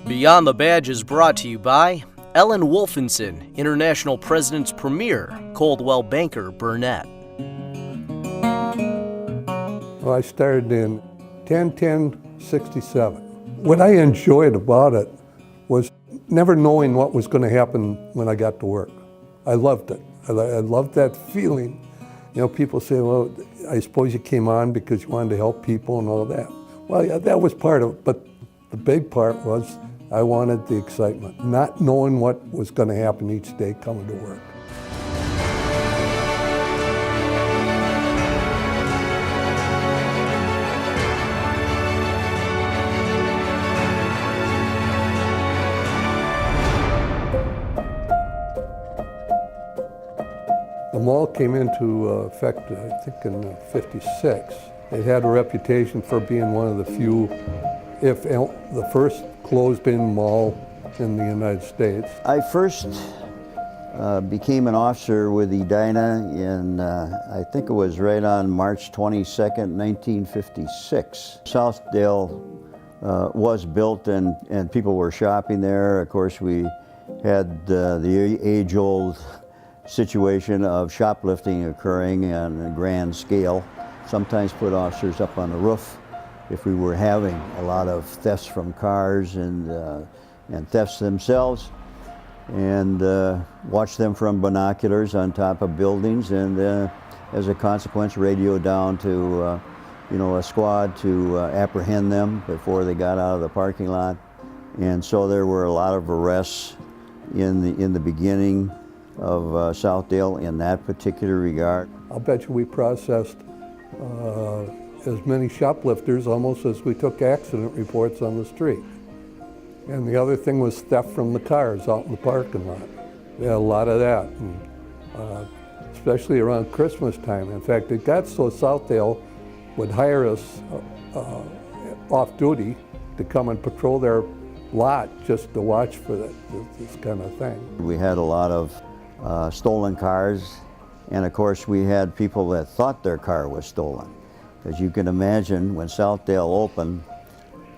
Beyond the Badge is brought to you by Ellen Wolfenson, International President's Premier, Coldwell Banker Burnett. Well, I started in 10/10/67. What I enjoyed about it was never knowing what was going to happen when I got to work. I loved it. I loved that feeling. You know, people say, well, I suppose you came on because you wanted to help people and all that. Well, yeah, that was part of it, but the big part was I wanted the excitement, not knowing what was going to happen each day coming to work. The mall came into effect, I think, in '56. It had a reputation for being one of the few, if the first closed-in mall in the United States. I first became an officer with Edina in, I think it was right on March 22nd, 1956. Southdale was built and people were shopping there. Of course, we had the age-old situation of shoplifting occurring on a grand scale. Sometimes put officers up on the roof if we were having a lot of thefts from cars and thefts themselves, and watch them from binoculars on top of buildings, and as a consequence radio down to a squad to apprehend them before they got out of the parking lot. And so there were a lot of arrests in the beginning of Southdale in that particular regard. I'll bet you we processed as many shoplifters almost as we took accident reports on the street. And the other thing was theft from the cars out in the parking lot. We had a lot of that, and, especially around Christmas time. In fact, it got so Southdale would hire us off duty to come and patrol their lot just to watch for this kind of thing. We had a lot of stolen cars, and of course we had people that thought their car was stolen. As you can imagine, when Southdale opened,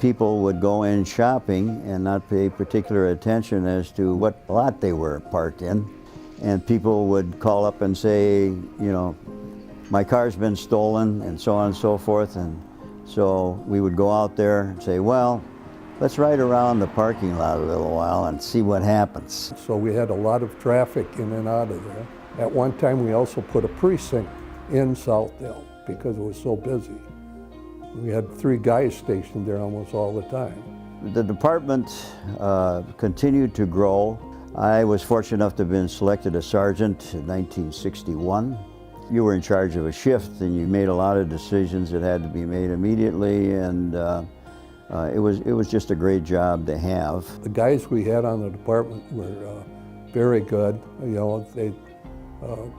people would go in shopping and not pay particular attention as to what lot they were parked in. And people would call up and say, you know, my car's been stolen, and so on and so forth. And so we would go out there and say, well, let's ride around the parking lot a little while and see what happens. So we had a lot of traffic in and out of there. At one time, we also put a precinct in Southdale because it was so busy. We had 3 guys stationed there almost all the time. The department continued to grow. I was fortunate enough to have been selected a sergeant in 1961. You were in charge of a shift and you made a lot of decisions that had to be made immediately, and it was just a great job to have. The guys we had on the department were very good. You know,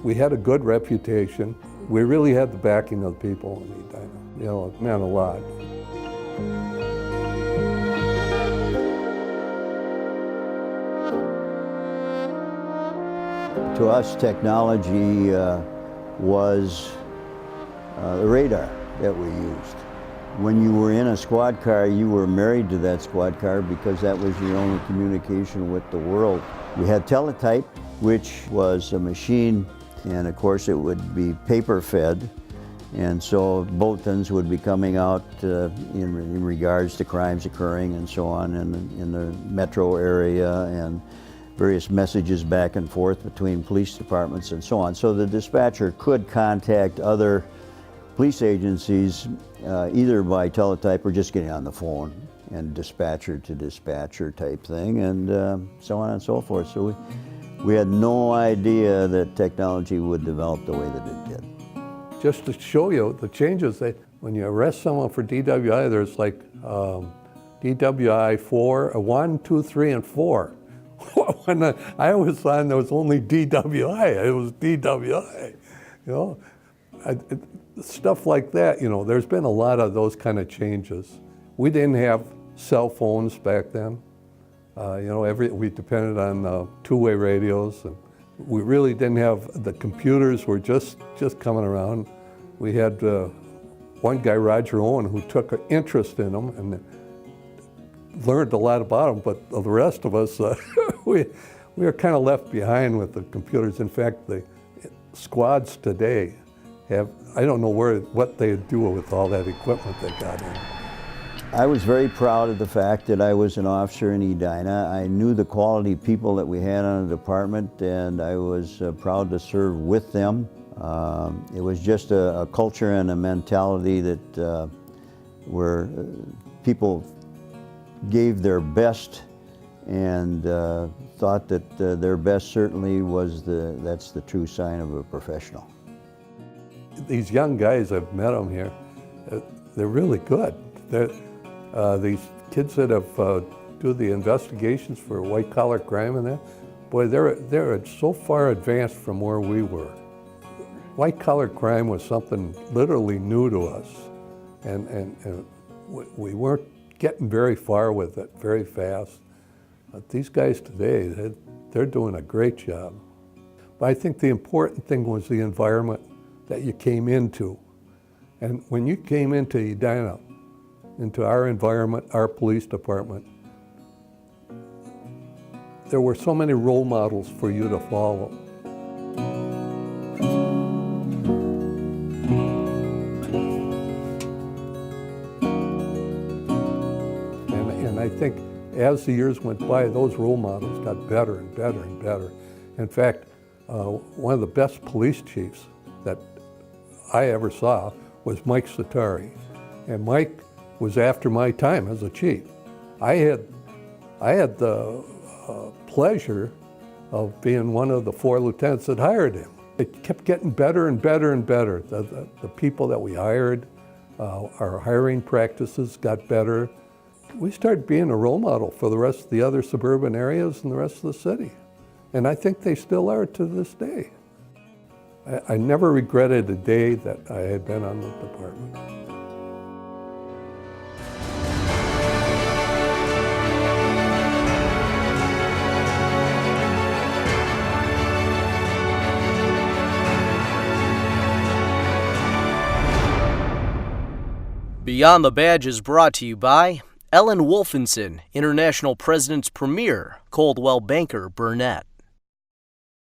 we had a good reputation. We really had the backing of the people in Edina. You know, it meant a lot. To us, technology was the radar that we used. When you were in a squad car, you were married to that squad car because that was your only communication with the world. We had teletype, which was a machine, and of course it would be paper fed, and so bulletins would be coming out in regards to crimes occurring and so on in the metro area, and various messages back and forth between police departments and so on. So the dispatcher could contact other police agencies either by teletype or just getting on the phone and dispatcher to dispatcher type thing, and so on and so forth. So we had no idea that technology would develop the way that it did. Just to show you the changes, when you arrest someone for DWI, there's like DWI 4, 1, 2, 3, and 4. When I was on, there was only DWI. It was DWI, you know. Stuff like that, you know, there's been a lot of those kind of changes. We didn't have cell phones back then. You know, we depended on two-way radios, and we really didn't have, the computers were just coming around. We had one guy, Roger Owen, who took an interest in them, and learned a lot about them, but the rest of us, we are kind of left behind with the computers. In fact, the squads today have, I don't know what they do with all that equipment they got in. I was very proud of the fact that I was an officer in Edina. I knew the quality people that we had on the department, and I was proud to serve with them. It was just a culture and a mentality that where people gave their best and thought that their best certainly was that's the true sign of a professional. These young guys, I've met them here, they're really good. These kids that have do the investigations for white-collar crime and that, boy, they're so far advanced from where we were. White-collar crime was something literally new to us, and we weren't getting very far with it very fast. But these guys today, they're doing a great job. But I think the important thing was the environment that you came into. And when you came into Edina, into our environment, our police department, there were so many role models for you to follow. And I think as the years went by, those role models got better and better and better. In fact, one of the best police chiefs that I ever saw was Mike Satari. And Mike was after my time as a chief. I had the pleasure of being one of the 4 lieutenants that hired him. It kept getting better and better and better. The people that we hired, our hiring practices got better. We started being a role model for the rest of the other suburban areas and the rest of the city. And I think they still are to this day. I never regretted a day that I had been on the department. Beyond the Badge is brought to you by Ellen Wolfenson, International President's Premier, Coldwell Banker Burnett.